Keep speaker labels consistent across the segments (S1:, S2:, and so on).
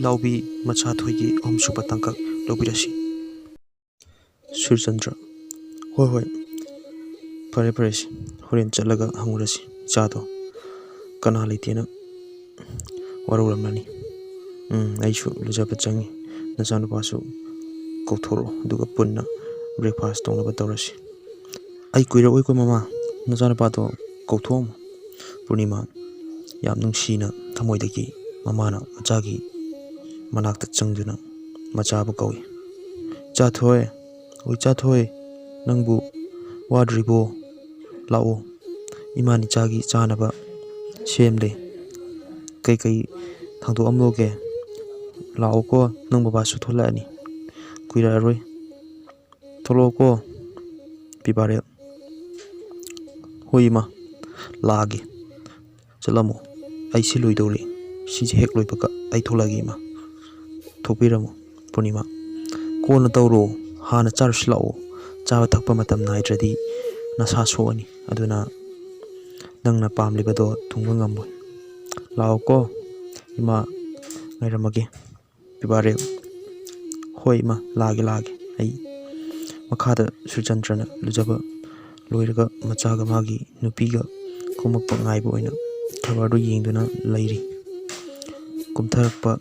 S1: लाउबी मचा थोइगी अहमसुबा तंकक लौबिरसी सूर्यचंद्र होय होय फरे फरे होरेन चलगा हंगुरसी चादो कना लेतेना वरौरमनानी आइसु लुजाबा चंगी नचानुपासु कौथोरो दुगा पुन्ना ब्रेकफास्ट तौनबा तौरसी आई कुइरओइ को ममा नचानुपादो कौथोम पूर्णिमा याम नुंसीना थमोइदगी ममाना मचागी मनाक्ता चंगदुना मचाबु कौइ चाथोय ओइ चाथोय नंगबु वाद्रिबो लाओ इमानी चागी चानबा सेमले कई कई थांदो अमलोगे लाओ को नंग बाबासु थोलानी कुइरारोय थोलो को पिबारे होइमा लागे चलमो आई सिलुइदोरी सिजे हेक लोइबका आई थोलागी मा थोपिरमो पूर्णिमा कोन तौरो हाना चारुस लाओ चावा थक्पा मतम नाइद्रदी नसा सोनी अदुना नंगना पामलिबदो थुंगबा ngamboi लाओ को इमा ngairamage पिबारे होय इमा लागे लागे आई मखादा सुचंद्रना लुजबा लोइरगा मचागा मागी नुपीगा कुमक्पा ngaibo oina खबरदो येंगदुना लैरी कुमथरक्पा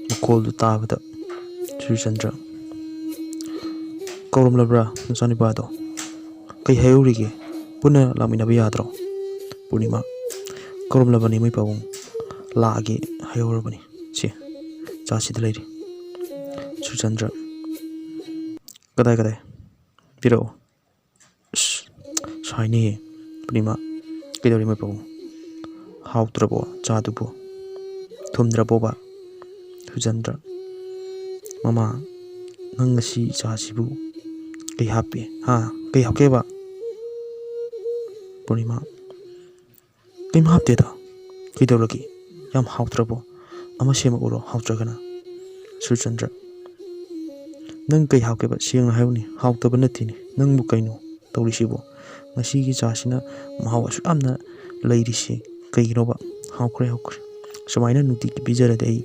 S1: मखोलदु ताबदा सुचंद्र कौरमलब्रा नचानिपादो कई हायोरिगे पुनः लामिनबा याद्रो पूर्णिमा कौरमलबनी मै पाबुं लागे हायोरबनी चे चासिद लैरी सुचंद्र कदाय कदाय पिरो साइने पूर्णिमा कदौरी मै पाबुं हाउत्रबो चादुबो थुमद्रबोबा सुचंद्र ममा नंगसी चासिबु कई हापे हाँ कई हाकेबा पूर्णिमा कई हापतेदा कदौरगी याम हाउत्रबो अमा सेमा उरो हाउत्रगना सुचंद्र नंग कई हाकेबा सेंग हाउनी हाउतबा नथिनी नंगबु कइनो तौरिसिबो ngasiगी चासिना महाव असुयामना लैरिसे कईरोबा हाउखरे हाउखरे सुमाइना नुति की पिजरदे आई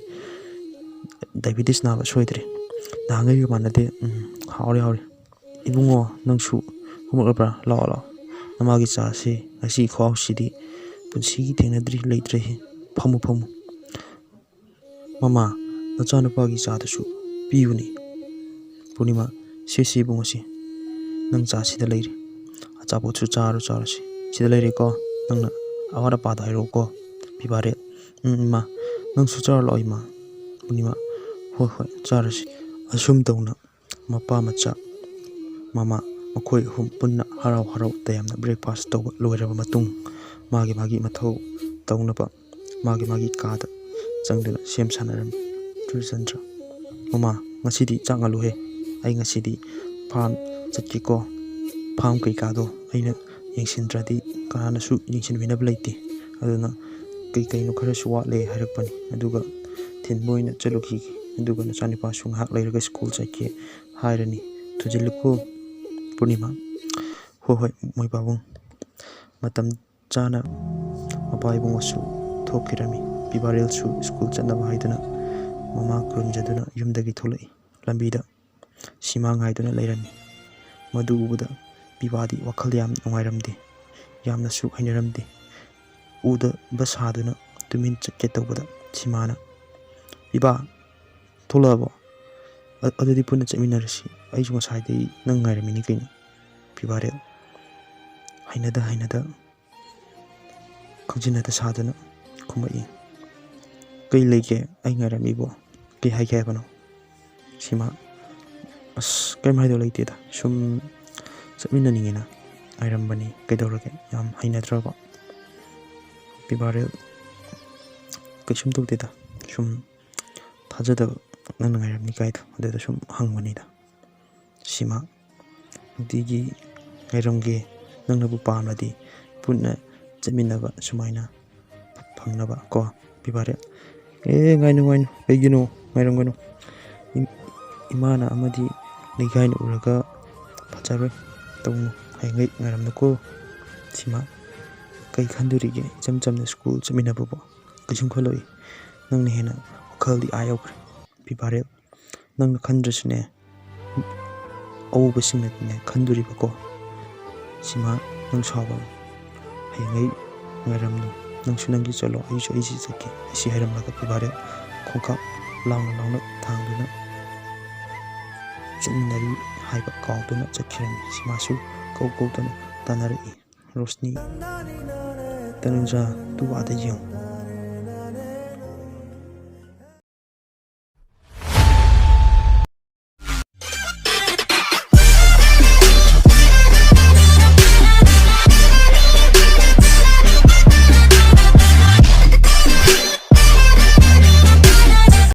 S1: डायबिटीज नाबा सोइद्रे दांगै मानदे हाउरे हाउरे इबुंगो नंगसु हुमरब्रा लाओ लाओ नमागी चासे ngasi खौसिदी पुनसिगी थेंगनद्री लैत्रे फमु फमु ममा नचानुपागी चादसु पियुनी पूर्णिमा सेसी बुंगसी नंग चासिदा लैरे अचापोतसु चारो चारोसी सिदा लैरे को नंगना अवारा पादा हाइरो को पिबारे मा नंग सुचार लो इमा पूर्णिमा होय होय चारोसी असुम तौना मपा मचा ममा मखोय हुम पुन्ना हराव हराव तयामना ब्रेकफास्ट तौबा लोइरबा मतुंग मागी मागी मथौ तौनबा मागी मागी कादा चंगदुना सेम सानरम सुचंद्र ममा ngasiदी चांगालु हे आई ngasiदी फार्म चटकीको फार्म कैकादो अइना येंसिनद्रदी कनानासु येंसिनबिनब लैते अदुना कई कईनो खरसु वाले हारकपनी अदुगा थिनबोइना चलुखी अदुगा नचानिपासु ngahak लैरगा स्कूल चके हायरनी थुजिलुको पूर्णिमा हो होय मोय बाबुं मतम चाना मपाइबुंगसु थोकिरमी पिबारेलसु स्कूल चनबा हाइदुना ममा कुरुमजदुना युमदगी थोलई लंबीदा सीमा गाइदुना लैरमी मदु उबदा पिबादी वखल याम नुंगाइरमदे यामनसु हाइनरमदे उदा बसादुना तुमिन चके तौबदा सीमाना पिबा थोलाबो अदुदी पुन्ना चमिनरसी आइजु ngसाइदे नंग गाइरमिनि कइनो पिबारे हाइनदा खजिनदा सादुना खुमई कई लेके आई गाइरमिबो कई हाइके बनो सीमा अस कई माइदो लेतेदा सुम चमिननिंगेना आइरमबनी कइदौरगे याम हाइनद्रबा पिबारे कइसुम तौदेदा सुम थाजदा नंग गाइरमनि काइदो अदुदा सुम हंगबनिदा सीमा नुतिगी गाइरमगे नंगनबु पामदि पुन्ना चमिनबा सुमाइना फंगनबा को पिबारे गाइनो गाइनो कइगिनो गाइरमगनो इमाना अमदी लेगाइनो उरगा फचारोय तौनु हाइंगै गाइरमनको सीमा कई खंदुरिगे चमचमना स्कूल चमिनबो कइसुम खलोई नंगने हेना वखलदी आयोख्रे ꯄꯤꯕꯥꯔꯦꯜ ꯅꯪꯅ ꯈꯟꯗ꯭ꯔꯁꯨꯅꯦ ꯑꯎꯕꯁꯤꯡꯅꯗꯤꯅꯦ ꯈꯟꯗꯣꯔꯤꯕꯀꯣ ꯁꯤꯃꯥ ꯅꯪ ꯁꯥꯎꯒꯅꯨ ꯍꯌꯦꯡꯉꯩ ꯉꯥꯏꯔꯝꯅꯨ ꯅꯪꯁꯨ ꯅꯪꯒꯤ ꯆꯠꯂꯣ ꯑꯩꯁꯨ ꯑꯩꯁꯤ ꯆꯠꯀꯦ ꯑꯁꯤ ꯍꯥꯏꯔꯝꯂꯒ ꯄꯤꯕꯥꯔꯦꯜ ꯈꯣꯡꯀꯥꯞ ꯂꯥꯎꯅ ꯊꯥꯡꯗꯨꯅ ꯆꯠꯃꯤꯟꯅꯔꯤ ꯍꯥꯏꯕ ꯀꯥꯎꯗꯨꯅ ꯆꯠꯈꯤꯔꯝꯃꯤ ꯁꯤꯃꯥꯁꯨ ꯀꯧꯗꯨꯅ ꯇꯥꯟꯅꯔꯛꯏ ꯔꯣꯁꯅꯤ ꯇꯅꯨꯖꯥ ꯇꯨ ꯑꯥꯗ ꯌꯦꯡꯉꯨ